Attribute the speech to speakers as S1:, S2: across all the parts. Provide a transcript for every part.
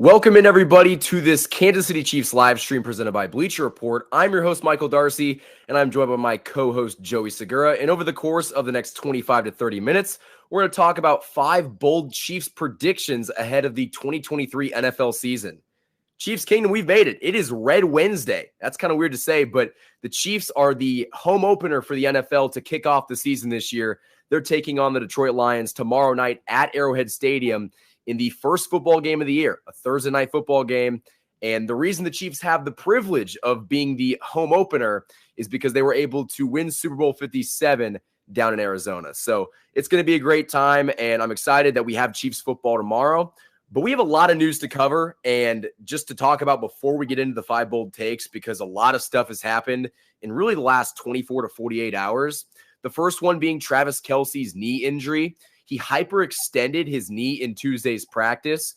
S1: Welcome in, everybody, to this Kansas City Chiefs live stream presented by Bleacher Report. I'm your host, Michael Darcy, and I'm joined by my co-host, Joey Segura. And over the course of the next 25 to 30 minutes, we're going to talk about 5 bold Chiefs predictions ahead of the 2023 NFL season. Chiefs Kingdom, we've made it. It is Red Wednesday. That's kind of weird to say, but the Chiefs are the home opener for the NFL to kick off the season this year. They're taking on the Detroit Lions tomorrow night at Arrowhead Stadium in the first football game of the year, a Thursday night football game. And the reason the Chiefs have the privilege of being the home opener is because they were able to win Super Bowl 57 down in Arizona. So it's going to be a great time, and I'm excited that we have Chiefs football tomorrow. But we have a lot of news to cover and just to talk about before we get into the 5 bold takes, because a lot of stuff has happened in really the last 24 to 48 hours. The first one being Travis Kelce's knee injury. He hyperextended his knee in Tuesday's practice.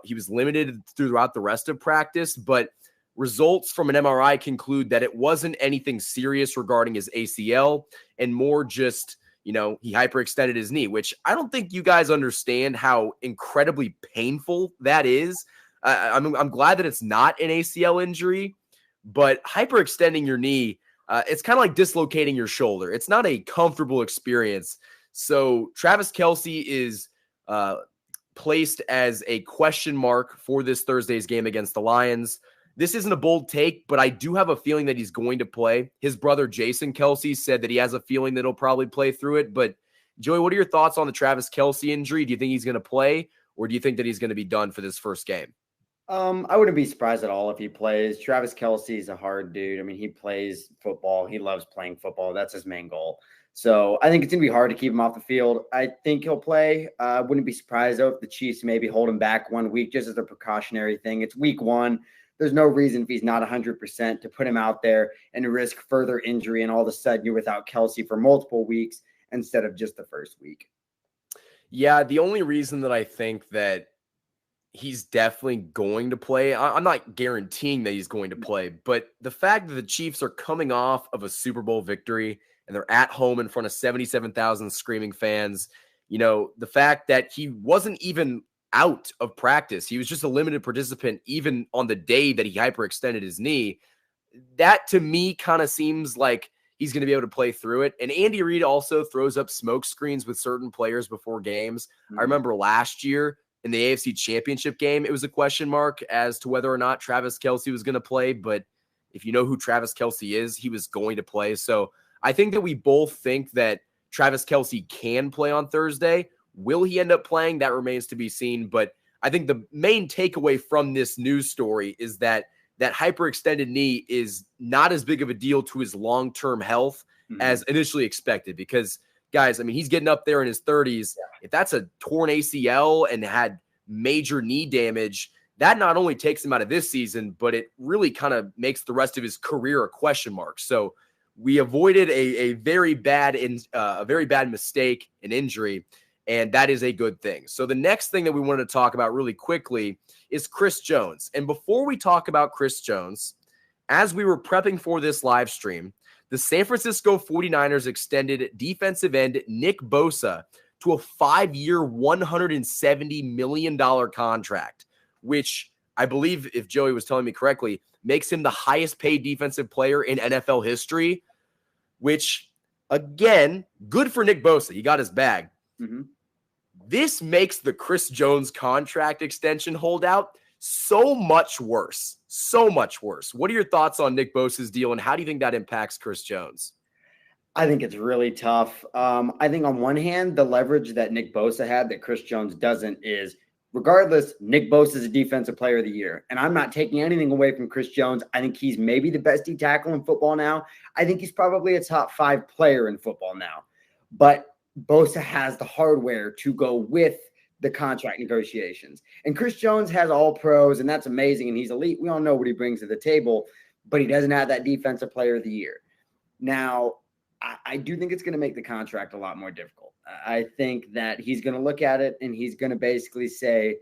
S1: He was limited throughout the rest of practice, but results from an MRI conclude that it wasn't anything serious regarding his ACL and more just, he hyperextended his knee, which I don't think you guys understand how incredibly painful that is. I'm glad that it's not an ACL injury, but hyperextending your knee, it's kind of like dislocating your shoulder. It's not a comfortable experience. So Travis Kelce is placed as a question mark for this Thursday's game against the Lions. This isn't a bold take, but I do have a feeling that he's going to play. His brother, Jason Kelce, said that he has a feeling that he'll probably play through it. But, Joey, what are your thoughts on the Travis Kelce injury? Do you think he's going to play, or do you think that he's going to be done for this first game?
S2: I wouldn't be surprised at all if he plays. Travis Kelce is a hard dude. I mean, he plays football. He loves playing football. That's his main goal. So I think it's going to be hard to keep him off the field. I think he'll play. I wouldn't be surprised, though, if the Chiefs maybe hold him back 1 week just as a precautionary thing. It's week 1. There's no reason if he's not 100% to put him out there and risk further injury, and all of a sudden you're without Kelce for multiple weeks instead of just the first week.
S1: Yeah, the only reason that I think that he's definitely going to play, I'm not guaranteeing that he's going to play, but the fact that the Chiefs are coming off of a Super Bowl victory and they're at home in front of 77,000 screaming fans, the fact that he wasn't even out of practice, he was just a limited participant even on the day that he hyperextended his knee, that to me kind of seems like he's going to be able to play through it. And Andy Reid also throws up smoke screens with certain players before games. I remember last year in the AFC Championship game, it was a question mark as to whether or not Travis Kelce was going to play. But if you know who Travis Kelce is, he was going to play. So I think that we both think that Travis Kelce can play on Thursday. Will he end up playing? That remains to be seen. But I think the main takeaway from this news story is that hyperextended knee is not as big of a deal to his long-term health as initially expected. Because, guys, I mean, he's getting up there in his 30s. Yeah. If that's a torn ACL and had major knee damage, that not only takes him out of this season, but it really kind of makes the rest of his career a question mark. So we avoided a very bad mistake, an injury, and that is a good thing. So the next thing that we wanted to talk about really quickly is Chris Jones. And before we talk about Chris Jones, as we were prepping for this live stream, the San Francisco 49ers extended defensive end Nick Bosa to a 5-year, $170 million contract, which I believe, if Joey was telling me correctly, makes him the highest paid defensive player in NFL history, which, again, good for Nick Bosa. He got his bag. This makes the Chris Jones contract extension holdout so much worse. So much worse. What are your thoughts on Nick Bosa's deal, and how do you think that impacts Chris Jones?
S2: I think it's really tough. I think on one hand, the leverage that Nick Bosa had that Chris Jones doesn't is, regardless, Nick Bosa is a defensive player of the year. And I'm not taking anything away from Chris Jones. I think he's maybe the best D tackle in football now. I think he's probably a top 5 player in football now. But Bosa has the hardware to go with the contract negotiations. And Chris Jones has all pros, and that's amazing. And he's elite. We all know what he brings to the table, but he doesn't have that defensive player of the year. Now, I do think it's going to make the contract a lot more difficult. I think that he's going to look at it and he's going to basically say,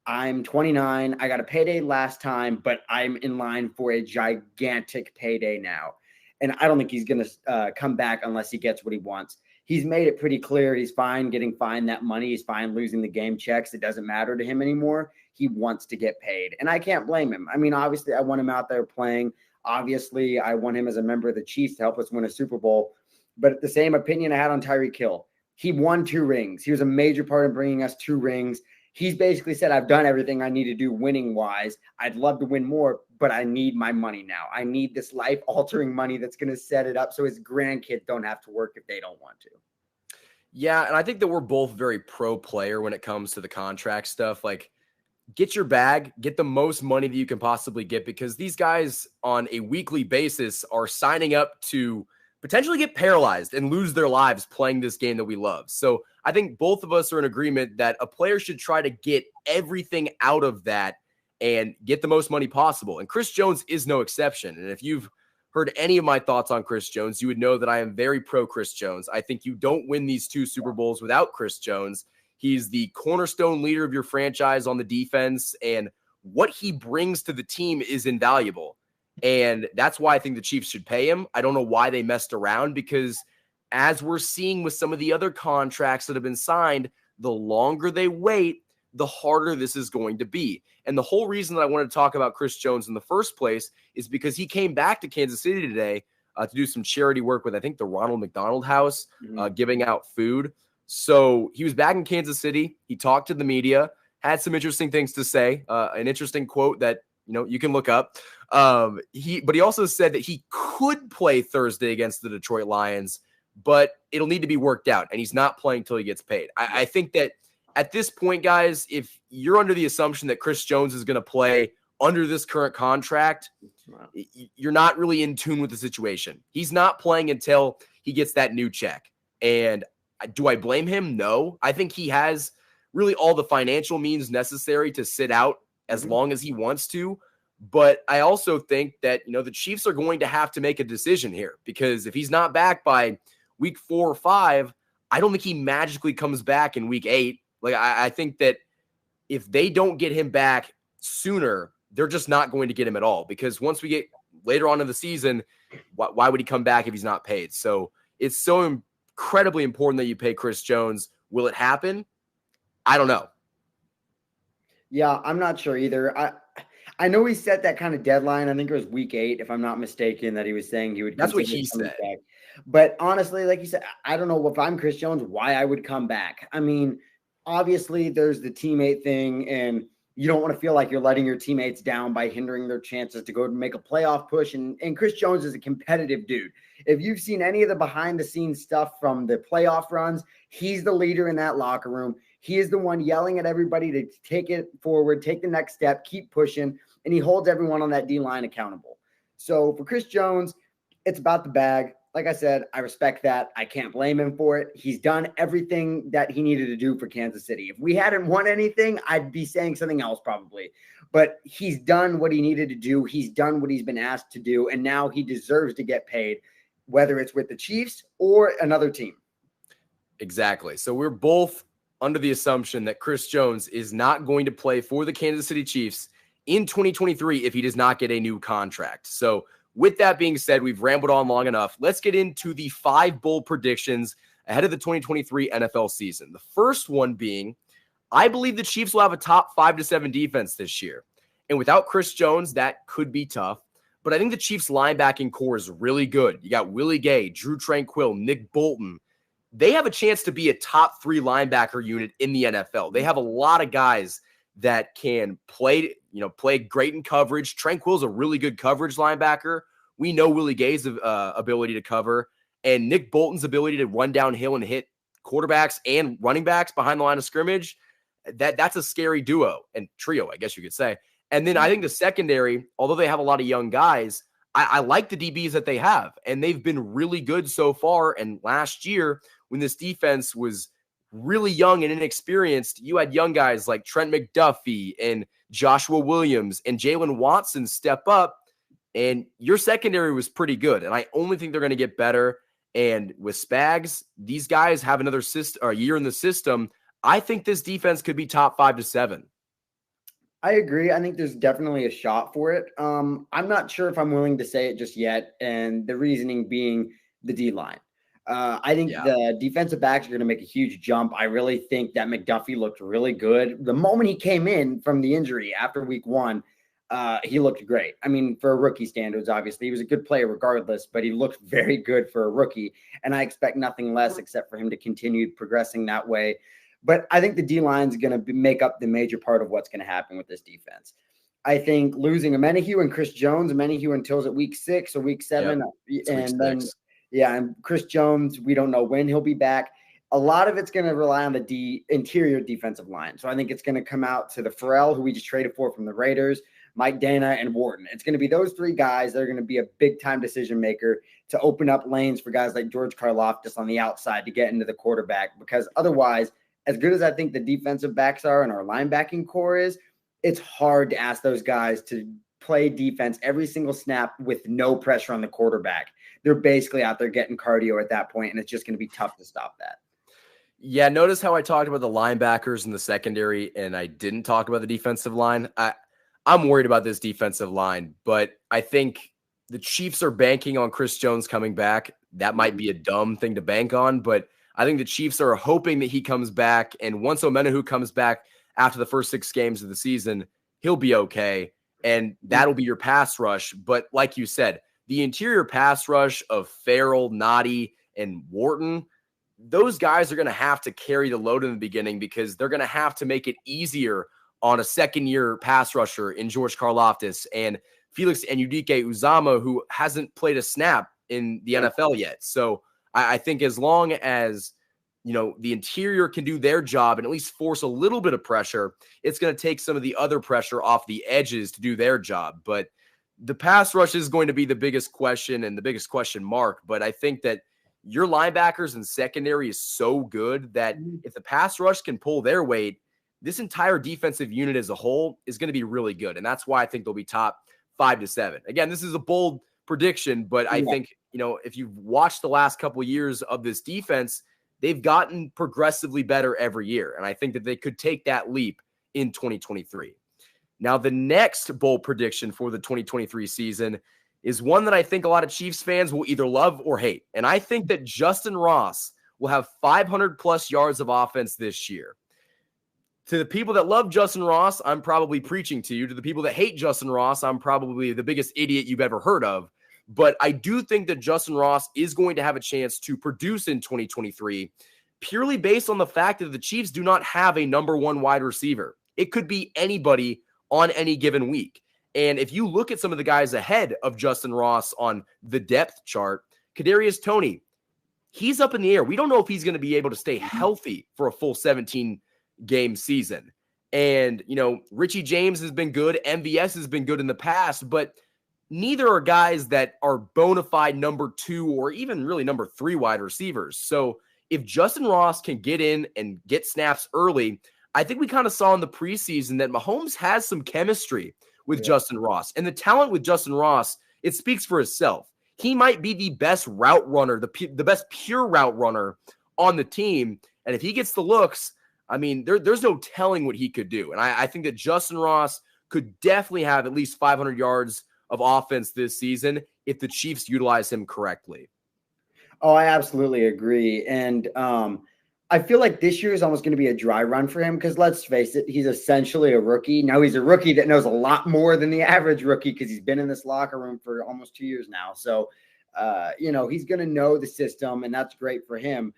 S2: I'm 29. I got a payday last time, but I'm in line for a gigantic payday now. And I don't think he's going to come back unless he gets what he wants. he's made it pretty clear he's fine getting fined that money. He's fine losing the game checks. It doesn't matter to him anymore. He wants to get paid. And I can't blame him. I mean, obviously, I want him out there playing. Obviously, I want him as a member of the Chiefs to help us win a Super Bowl. But the same opinion I had on Tyreek Hill. He won 2 rings. He was a major part of bringing us 2 rings. He's basically said, I've done everything I need to do winning-wise. I'd love to win more, but I need my money now. I need this life-altering money that's going to set it up so his grandkids don't have to work if they don't want to.
S1: Yeah, and I think that we're both very pro-player when it comes to the contract stuff. Like, get your bag, get the most money that you can possibly get, because these guys on a weekly basis are signing up to potentially get paralyzed and lose their lives playing this game that we love. So I think both of us are in agreement that a player should try to get everything out of that and get the most money possible. And Chris Jones is no exception. And if you've heard any of my thoughts on Chris Jones, you would know that I am very pro Chris Jones. I think you don't win these 2 Super Bowls without Chris Jones. He's the cornerstone leader of your franchise on the defense, and what he brings to the team is invaluable. And that's why I think the Chiefs should pay him. I don't know why they messed around, because as we're seeing with some of the other contracts that have been signed, the longer they wait, the harder this is going to be. And the whole reason that I wanted to talk about Chris Jones in the first place is because he came back to Kansas City today to do some charity work with, I think, the Ronald McDonald House, giving out food. So he was back in Kansas City. He talked to the media, had some interesting things to say, an interesting quote that, you can look up. But he also said that he could play Thursday against the Detroit Lions, but it'll need to be worked out, and he's not playing until he gets paid. I think that at this point, guys, if you're under the assumption that Chris Jones is going to play under this current contract, you're not really in tune with the situation. He's not playing until he gets that new check. And do I blame him? No. I think he has really all the financial means necessary to sit out as long as he wants to. But I also think that, the Chiefs are going to have to make a decision here, because if he's not back by week 4 or 5, I don't think he magically comes back in week 8. Like, I think that if they don't get him back sooner, they're just not going to get him at all, because once we get later on in the season, why would he come back if he's not paid? So it's so incredibly important that you pay Chris Jones. Will it happen? I don't know.
S2: Yeah, I'm not sure either. I know he set that kind of deadline. I think it was week 8, if I'm not mistaken, that he was saying he would.
S1: That's what he said.
S2: Back. But honestly, like you said, I don't know if I'm Chris Jones, why I would come back. I mean, obviously there's the teammate thing, and you don't want to feel like you're letting your teammates down by hindering their chances to go to make a playoff push. And Chris Jones is a competitive dude. If you've seen any of the behind the scenes stuff from the playoff runs, he's the leader in that locker room. He is the one yelling at everybody to take it forward, take the next step, keep pushing, and he holds everyone on that D-line accountable. So for Chris Jones, it's about the bag. Like I said, I respect that. I can't blame him for it. He's done everything that he needed to do for Kansas City. If we hadn't won anything, I'd be saying something else probably. But he's done what he needed to do. He's done what he's been asked to do, and now he deserves to get paid, whether it's with the Chiefs or another team.
S1: Exactly. So we're both under the assumption that Chris Jones is not going to play for the Kansas City Chiefs in 2023 if he does not get a new contract. So with that being said, we've rambled on long enough. Let's get into the 5 bold predictions ahead of the 2023 NFL season. The first one being, I believe the Chiefs will have a top 5 to 7 defense this year. And without Chris Jones, that could be tough. But I think the Chiefs linebacking core is really good. You got Willie Gay, Drew Tranquill, Nick Bolton. They have a chance to be a top 3 linebacker unit in the NFL. They have a lot of guys that can play great in coverage. Tranquill's a really good coverage linebacker. We know Willie Gay's ability to cover, and Nick Bolton's ability to run downhill and hit quarterbacks and running backs behind the line of scrimmage. That's a scary duo and trio, I guess you could say. And then I think the secondary, although they have a lot of young guys, I like the DBs that they have, and they've been really good so far. And last year, when this defense was really young and inexperienced, you had young guys like Trent McDuffie and Joshua Williams and Jalen Watson step up, and your secondary was pretty good. And I only think they're going to get better. And with Spags, these guys have another year in the system. I think this defense could be top 5 to 7.
S2: I agree. I think there's definitely a shot for it. I'm not sure if I'm willing to say it just yet, and the reasoning being the D-line. I think the defensive backs are going to make a huge jump. I really think that McDuffie looked really good. The moment he came in from the injury after week 1, he looked great. I mean, for rookie standards, obviously, he was a good player regardless, but he looked very good for a rookie. And I expect nothing less except for him to continue progressing that way. But I think the D-line is going to make up the major part of what's going to happen with this defense. I think losing Amenahue and Chris Jones, Amenahue until at week 6 or week 7, and then and Chris Jones, we don't know when he'll be back. A lot of it's going to rely on the interior defensive line. So I think it's going to come out to the Farrell, who we just traded for from the Raiders, Mike Dana, and Wharton. It's going to be those 3 guys that are going to be a big-time decision maker to open up lanes for guys like George Karlaftis on the outside to get into the quarterback, because otherwise, as good as I think the defensive backs are and our linebacking core is, it's hard to ask those guys to play defense every single snap with no pressure on the quarterback. They're basically out there getting cardio at that point, and it's just going to be tough to stop that.
S1: Yeah, notice how I talked about the linebackers in the secondary, and I didn't talk about the defensive line. I'm worried about this defensive line, but I think the Chiefs are banking on Chris Jones coming back. That might be a dumb thing to bank on, but I think the Chiefs are hoping that he comes back, and once Amenahue comes back after the first 6 games of the season, he'll be okay, and that'll be your pass rush. But like you said, the interior pass rush of Farrell, Noddy, and Wharton, those guys are going to have to carry the load in the beginning because they're going to have to make it easier on a second-year pass rusher in George Karlaftis and Felix Anudike-Uzomah, who hasn't played a snap in the NFL yet. So I think as long as the interior can do their job and at least force a little bit of pressure, it's going to take some of the other pressure off the edges to do their job. But the pass rush is going to be the biggest question and the biggest question mark. But I think that your linebackers and secondary is so good that if the pass rush can pull their weight, this entire defensive unit as a whole is going to be really good. And that's why I think they'll be top 5 to 7. Again, this is a bold prediction, but I think, if you've watched the last couple of years of this defense, they've gotten progressively better every year. And I think that they could take that leap in 2023. Now, the next bold prediction for the 2023 season is one that I think a lot of Chiefs fans will either love or hate. And I think that Justin Ross will have 500 plus yards of offense this year. To the people that love Justin Ross, I'm probably preaching to you. To the people that hate Justin Ross, I'm probably the biggest idiot you've ever heard of. But I do think that Justin Ross is going to have a chance to produce in 2023 purely based on the fact that the Chiefs do not have a number 1 wide receiver. It could be anybody on any given week. And if you look at some of the guys ahead of Justin Ross on the depth chart, Kadarius Toney, he's up in the air. We don't know if he's going to be able to stay healthy for a full 17-game season. And, Richie James has been good. MVS has been good in the past, but neither are guys that are bona fide number 2 or even really number 3 wide receivers. So if Justin Ross can get in and get snaps early, I think we kind of saw in the preseason that Mahomes has some chemistry with Justin Ross. And the talent with Justin Ross, it speaks for itself. He might be the best route runner, the best pure route runner on the team. And if he gets the looks, I mean, there's no telling what he could do. And I think that Justin Ross could definitely have at least 500 yards of offense this season if the Chiefs utilize him correctly.
S2: Oh, I absolutely agree. And I feel like this year is almost going to be a dry run for him because let's face it, he's essentially a rookie. Now he's a rookie that knows a lot more than the average rookie because he's been in this locker room for almost 2 years now. So, he's going to know the system, and that's great for him.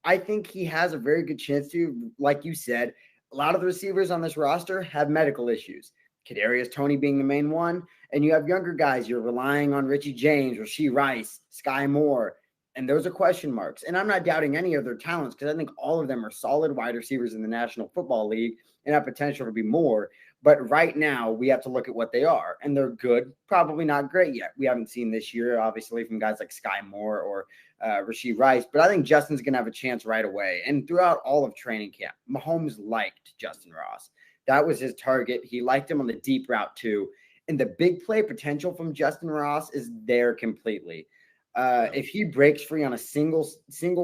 S2: I think he has a very good chance to, like you said, a lot of the receivers on this roster have medical issues. Kadarius Toney being the main one, and you have younger guys. You're relying on Richie James, Rashee Rice, Sky Moore, and those are question marks. And I'm not doubting any of their talents because I think all of them are solid wide receivers in the National Football League and have potential to be more. But right now, we have to look at what they are, and they're good, probably not great yet. We haven't seen this year, obviously, from guys like Sky Moore or Rashee Rice, but I think Justin's going to have a chance right away. And throughout all of training camp, Mahomes liked Justin Ross. That was his target. He liked him on the deep route too. And the big play potential from Justin Ross is there completely. If he breaks free on a single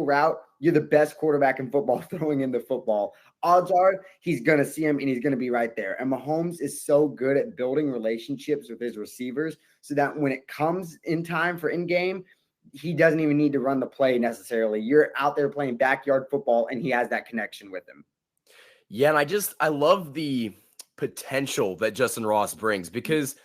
S2: route, you're the best quarterback in football throwing in the football. Odds are he's going to see him and he's going to be right there. And Mahomes is so good at building relationships with his receivers so that when it comes in time for in-game, he doesn't even need to run the play necessarily. You're out there playing backyard football, and he has that connection with him.
S1: Yeah, and I love the potential that Justin Ross brings because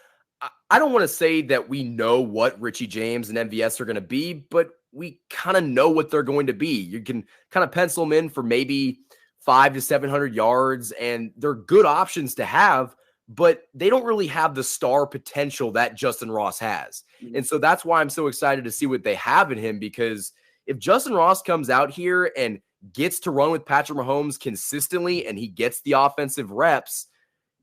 S1: I don't want to say that we know what Richie James and MVS are going to be, but we kind of know what they're going to be. You can kind of pencil them in for maybe 500 to 700 yards, and they're good options to have, but they don't really have the star potential that Justin Ross has. And so that's why I'm so excited to see what they have in him, because if Justin Ross comes out here and gets to run with Patrick Mahomes consistently and he gets the offensive reps,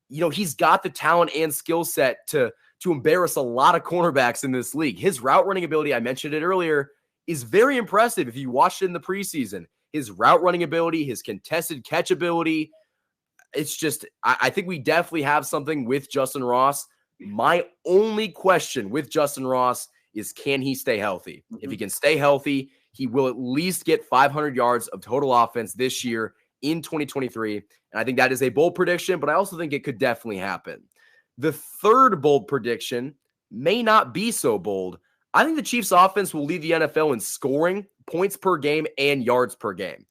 S1: he's got the talent and skill set to embarrass a lot of cornerbacks in this league. His route running ability, I mentioned it earlier, is very impressive. If you watched it in the preseason, his route running ability, his contested catch ability, it's just, I think we definitely have something with Justin Ross. My only question with Justin Ross is, can he stay healthy? If he can stay healthy, he will at least get 500 yards of total offense this year in 2023. And I think that is a bold prediction, but I also think it could definitely happen. The third bold prediction may not be so bold. I think the Chiefs offense will lead the NFL in scoring, points per game, and yards per game.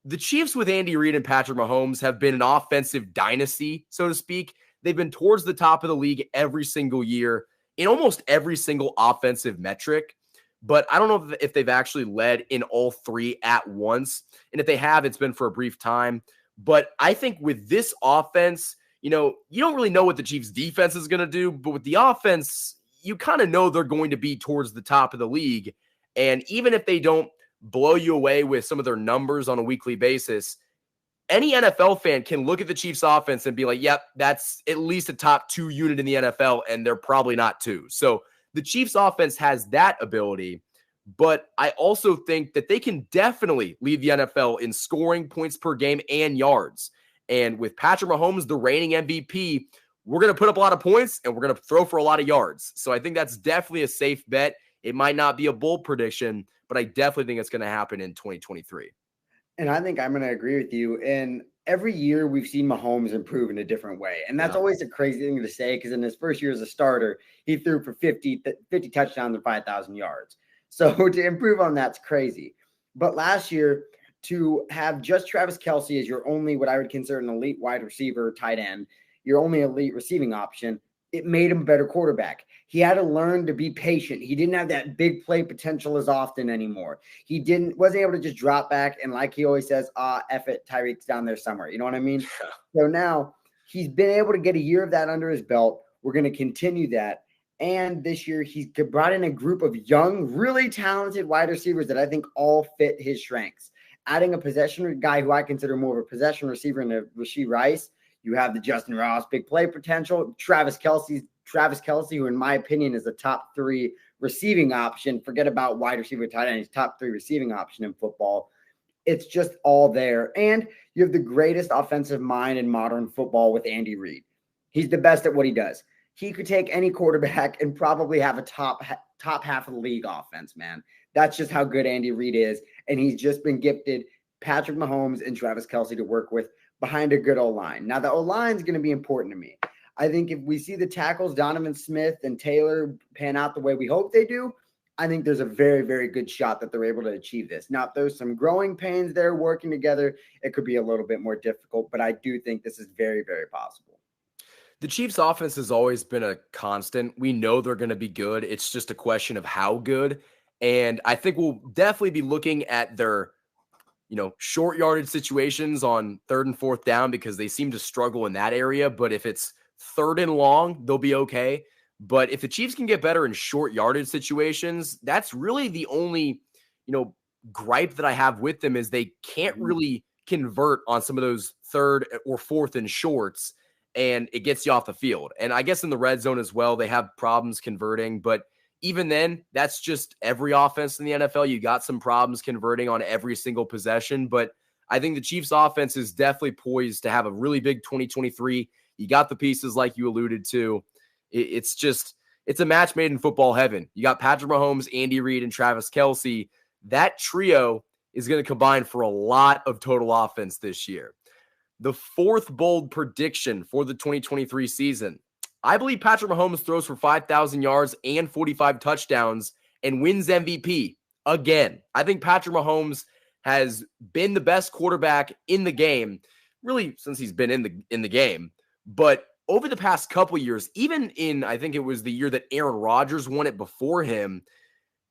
S1: The Chiefs with Andy Reid and Patrick Mahomes have been an offensive dynasty, so to speak. They've been towards the top of the league every single year in almost every single offensive metric. But I don't know if they've actually led in all three at once. And if they have, it's been for a brief time. But I think with this offense, you don't really know what the Chiefs defense is going to do. But with the offense, you kind of know they're going to be towards the top of the league. And even if they don't blow you away with some of their numbers on a weekly basis, any NFL fan can look at the Chiefs offense and be like, yep, that's at least a top 2 unit in the NFL, and they're probably not 2. So the Chiefs offense has that ability, but I also think that they can definitely lead the NFL in scoring, points per game, and yards. And with Patrick Mahomes, the reigning MVP, we're going to put up a lot of points and we're going to throw for a lot of yards. So I think that's definitely a safe bet. It might not be a bold prediction, but I definitely think it's going to happen in 2023.
S2: And I think I'm going to agree with you. And every year we've seen Mahomes improve in a different way. And that's always a crazy thing to say, because in his first year as a starter, he threw for 50 touchdowns and 5,000 yards. So to improve on that's crazy. But last year, to have just Travis Kelce as your only, what I would consider an elite wide receiver, tight end, your only elite receiving option, it made him a better quarterback. He had to learn to be patient. He didn't have that big play potential as often anymore. He wasn't able to just drop back and, like he always says, F it, Tyreek's down there somewhere. You know what I mean? So now he's been able to get a year of that under his belt. We're going to continue that. And this year he's brought in a group of young, really talented wide receivers that I think all fit his strengths. Adding a possession guy who I consider more of a possession receiver in the Rashee Rice. You have the Justin Ross big play potential. Travis Kelce, who in my opinion is a top 3 receiving option. Forget about wide receiver, tight end. He's top 3 receiving option in football. It's just all there. And you have the greatest offensive mind in modern football with Andy Reid. He's the best at what he does. He could take any quarterback and probably have a top half of the league offense, man. That's just how good Andy Reid is. And he's just been gifted Patrick Mahomes and Travis Kelce to work with behind a good O-line. Now, the O-line is going to be important to me. I think if we see the tackles, Donovan Smith and Taylor, pan out the way we hope they do, I think there's a very, very good shot that they're able to achieve this. Now, if there's some growing pains there working together, it could be a little bit more difficult, but I do think this is very, very possible.
S1: The Chiefs' offense has always been a constant. We know they're going to be good. It's just a question of how good. And I think we'll definitely be looking at their short yardage situations on 3rd and 4th down, because they seem to struggle in that area. But if it's 3rd and long, they'll be okay. But if the Chiefs can get better in short yardage situations, that's really the only, gripe that I have with them, is they can't really convert on some of those 3rd or 4th and shorts, and it gets you off the field. And I guess in the red zone as well, they have problems converting, but even then, that's just every offense in the NFL. You got some problems converting on every single possession, but I think the Chiefs offense is definitely poised to have a really big 2023. You got the pieces like you alluded to. It's a match made in football heaven. You got Patrick Mahomes, Andy Reid, and Travis Kelce. That trio is going to combine for a lot of total offense this year. The 4th bold prediction for the 2023 season: I believe Patrick Mahomes throws for 5,000 yards and 45 touchdowns and wins MVP again. I think Patrick Mahomes has been the best quarterback in the game, really since he's been in the game. But over the past couple years, even in, I think it was the year that Aaron Rodgers won it before him,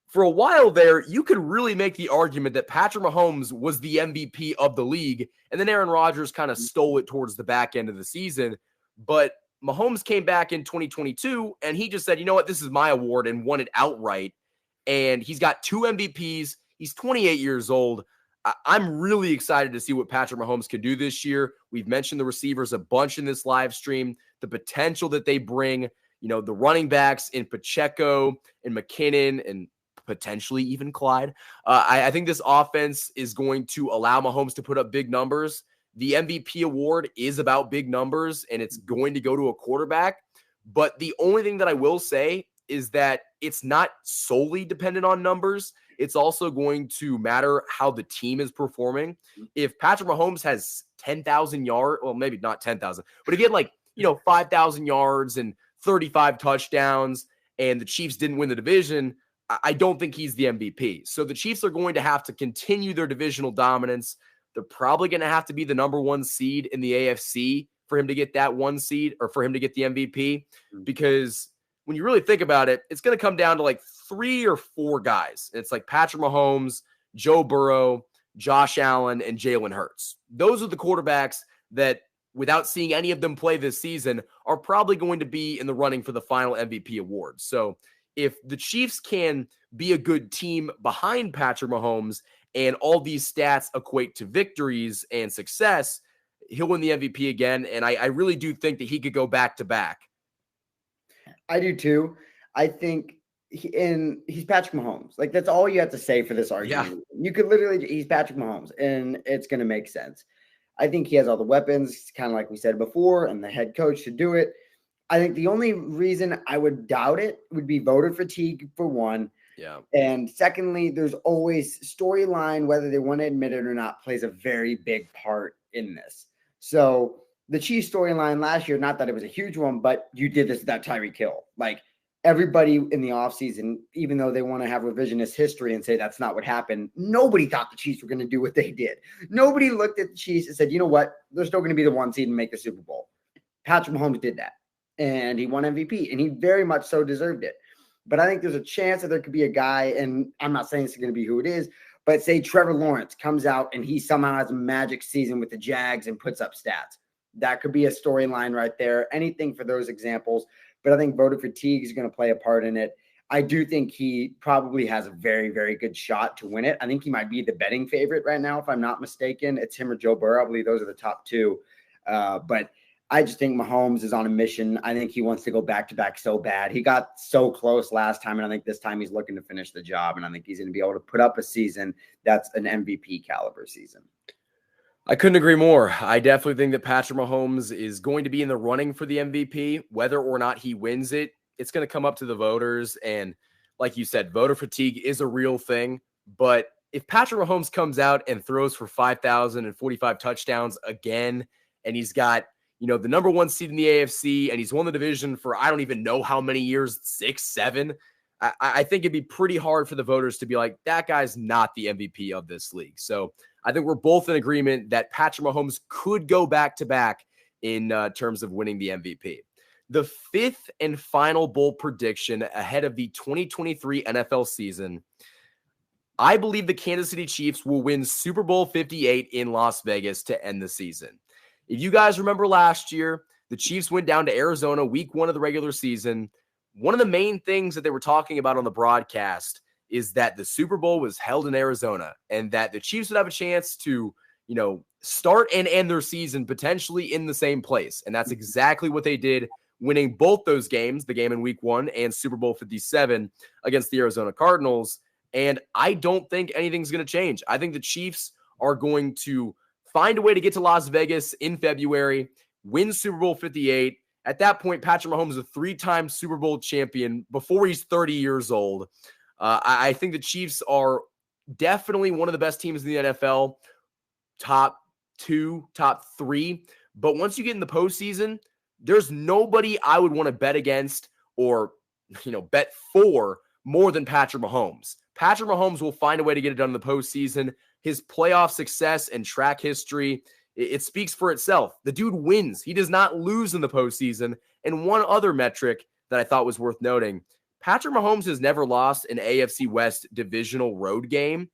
S1: for a while there, you could really make the argument that Patrick Mahomes was the MVP of the league, and then Aaron Rodgers kind of stole it towards the back end of the season. But Mahomes came back in 2022, and he just said, you know what, this is my award, and won it outright. And he's got 2 MVPs. He's 28 years old. I'm really excited to see what Patrick Mahomes can do this year. We've mentioned the receivers a bunch in this live stream, the potential that they bring, the running backs in Pacheco and McKinnon and potentially even Clyde. I think this offense is going to allow Mahomes to put up big numbers. The MVP award is about big numbers, and it's going to go to a quarterback. But the only thing that I will say is that it's not solely dependent on numbers. It's also going to matter how the team is performing. If Patrick Mahomes has 10,000 yards, well, maybe not 10,000, but if he had 5,000 yards and 35 touchdowns and the Chiefs didn't win the division, I don't think he's the MVP. So the Chiefs are going to have to continue their divisional dominance. They're probably going to have to be the number 1 seed in the AFC for him to get that 1 seed, or for him to get the MVP, because when you really think about it, it's going to come down to like 3 or 4 guys. It's like Patrick Mahomes, Joe Burrow, Josh Allen, and Jalen Hurts. Those are the quarterbacks that, without seeing any of them play this season, are probably going to be in the running for the final MVP award. So if the Chiefs can be a good team behind Patrick Mahomes and all these stats equate to victories and success, he'll win the MVP again. And I really do think that he could go back to back.
S2: I do too. I think he's Patrick Mahomes. Like, that's all you have to say for this argument. Yeah. You could literally, he's Patrick Mahomes, and it's going to make sense. I think he has all the weapons, kind of like we said before, and the head coach to do it. I think the only reason I would doubt it would be voter fatigue, for one.
S1: Yeah.
S2: And secondly, there's always storyline, whether they want to admit it or not, plays a very big part in this. So the Chiefs storyline last year, not that it was a huge one, but you did this without Tyreek Hill. Like, everybody in the offseason, even though they want to have revisionist history and say that's not what happened, nobody thought the Chiefs were going to do what they did. Nobody looked at the Chiefs and said, you know what, they're still going to be the 1 seed and make the Super Bowl. Patrick Mahomes did that, and he won MVP, and he very much so deserved it. But I think there's a chance that there could be a guy, and I'm not saying it's going to be who it is, but say Trevor Lawrence comes out and he somehow has a magic season with the Jags and puts up stats. That could be a storyline right there. Anything for those examples. But I think voter fatigue is going to play a part in it. I do think he probably has a very, very good shot to win it. I think he might be the betting favorite right now, if I'm not mistaken. It's him or Joe Burrow. I believe those are the top 2. But I just think Mahomes is on a mission. I think he wants to go back-to-back so bad. He got so close last time, and I think this time he's looking to finish the job, and I think he's going to be able to put up a season that's an MVP caliber season.
S1: I couldn't agree more. I definitely think that Patrick Mahomes is going to be in the running for the MVP. Whether or not he wins it, it's going to come up to the voters. And like you said, voter fatigue is a real thing. But if Patrick Mahomes comes out and throws for 5,045 touchdowns again, and he's got, the number 1 seed in the AFC, and he's won the division for I don't even know how many years, 6, 7, I think it'd be pretty hard for the voters to be like, that guy's not the MVP of this league. So I think we're both in agreement that Patrick Mahomes could go back-to-back in terms of winning the MVP. The 5th and final bold prediction ahead of the 2023 NFL season, I believe the Kansas City Chiefs will win Super Bowl 58 in Las Vegas to end the season. If you guys remember last year, the Chiefs went down to Arizona week 1 of the regular season. One of the main things that they were talking about on the broadcast is that the Super Bowl was held in Arizona, and that the Chiefs would have a chance to, start and end their season potentially in the same place. And that's exactly what they did, winning both those games, the game in week 1 and Super Bowl 57 against the Arizona Cardinals. And I don't think anything's going to change. I think the Chiefs are going to find a way to get to Las Vegas in February, win Super Bowl 58. At that point, Patrick Mahomes is a 3-time Super Bowl champion before he's 30 years old. I think the Chiefs are definitely one of the best teams in the NFL, top 2, top 3. But once you get in the postseason, there's nobody I would want to bet against or, bet for more than Patrick Mahomes. Patrick Mahomes will find a way to get it done in the postseason. His playoff success and track history, it speaks for itself. The dude wins. He does not lose in the postseason. And one other metric that I thought was worth noting, Patrick Mahomes has never lost an AFC West divisional road game.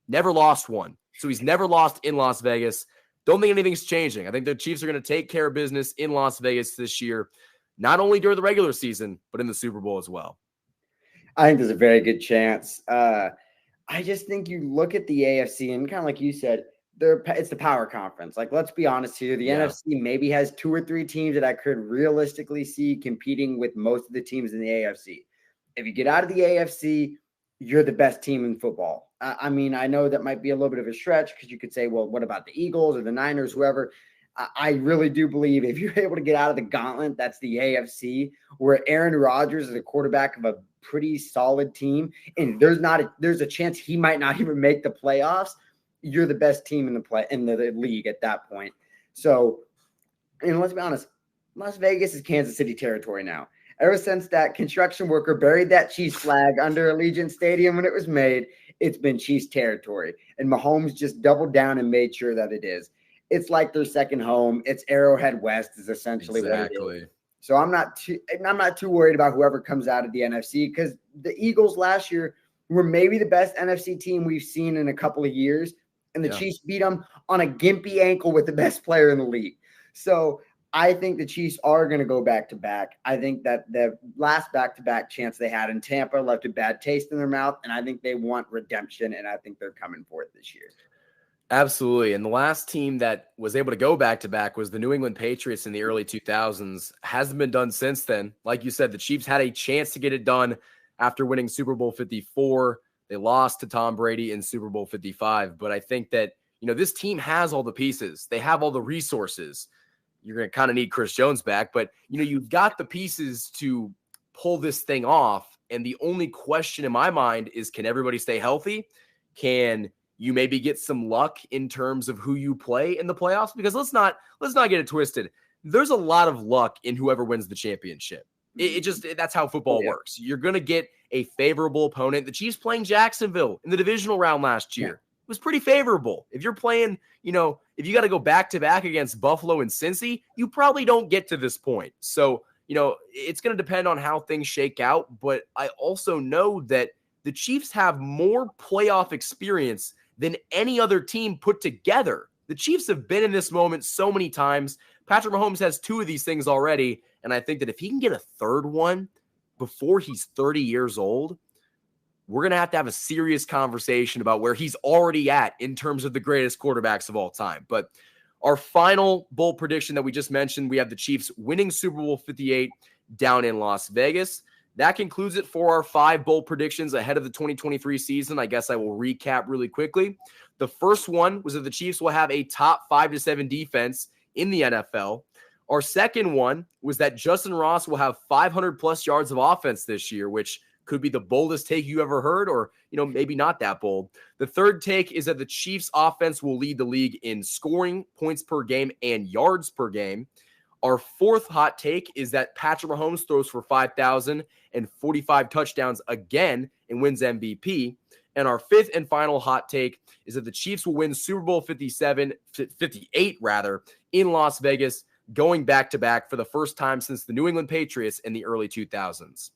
S1: Never lost one. So he's never lost in Las Vegas. Don't think anything's changing. I think the Chiefs are going to take care of business in Las Vegas this year, not only during the regular season, but in the Super Bowl as well.
S2: I think there's a very good chance. I just think you look at the AFC and kind of like you said, it's the power conference. Like, let's be honest here. The NFC maybe has 2 or 3 teams that I could realistically see competing with most of the teams in the AFC. If you get out of the AFC, you're the best team in football. I mean, I know that might be a little bit of a stretch because you could say, well, what about the Eagles or the Niners, whoever? I really do believe if you're able to get out of the gauntlet, that's the AFC, where Aaron Rodgers is a quarterback of a pretty solid team, and there's a chance he might not even make the playoffs. You're the best team in the league at that point. So, and let's be honest, Las Vegas is Kansas City territory now. Ever since that construction worker buried that Chiefs flag under Allegiant Stadium when it was made, it's been Chiefs territory. And Mahomes just doubled down and made sure that it is. It's like their second home. It's Arrowhead West is essentially what it is. So I'm not too worried about whoever comes out of the NFC, because the Eagles last year were maybe the best NFC team we've seen in a couple of years, and the Chiefs beat them on a gimpy ankle with the best player in the league. So I think the Chiefs are going to go back-to-back. I think that the last back-to-back chance they had in Tampa left a bad taste in their mouth, and I think they want redemption, and I think they're coming for it this year.
S1: Absolutely. And the last team that was able to go back-to-back was the New England Patriots in the early 2000s. Hasn't been done since then. Like you said, the Chiefs had a chance to get it done after winning Super Bowl 54. They lost to Tom Brady in Super Bowl 55. But I think that, this team has all the pieces. They have all the resources. You're going to kind of need Chris Jones back. But, you've got the pieces to pull this thing off. And the only question in my mind is, can everybody stay healthy? Can you maybe get some luck in terms of who you play in the playoffs? Because let's not get it twisted. There's a lot of luck in whoever wins the championship. That's how football works. You're going to get a favorable opponent. The Chiefs playing Jacksonville in the divisional round last year. It was pretty favorable. If you're playing, if you got to go back-to-back against Buffalo and Cincy, you probably don't get to this point. So, it's going to depend on how things shake out. But I also know that the Chiefs have more playoff experience than any other team put together. The Chiefs have been in this moment so many times. Patrick Mahomes has 2 of these things already, and I think that if he can get a third one before he's 30 years old, we're going to have a serious conversation about where he's already at in terms of the greatest quarterbacks of all time. But our final bold prediction that we just mentioned, we have the Chiefs winning Super Bowl 58 down in Las Vegas. That concludes it for our 5 bold predictions ahead of the 2023 season. I guess I will recap really quickly. The first one was that the Chiefs will have a top 5 to 7 defense in the NFL. Our second one was that Justin Ross will have 500 plus yards of offense this year, which could be the boldest take you ever heard, or, maybe not that bold. The third take is that the Chiefs offense will lead the league in scoring, points per game, and yards per game. Our fourth hot take is that Patrick Mahomes throws for 5,045 touchdowns again and wins MVP. And our fifth and final hot take is that the Chiefs will win Super Bowl 58 in Las Vegas, going back-to-back for the first time since the New England Patriots in the early 2000s.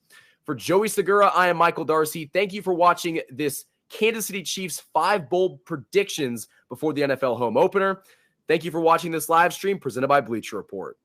S1: For Joey Segura, I am Michael Darcy. Thank you for watching this Kansas City Chiefs 5 bold predictions before the NFL home opener. Thank you for watching this live stream presented by Bleacher Report.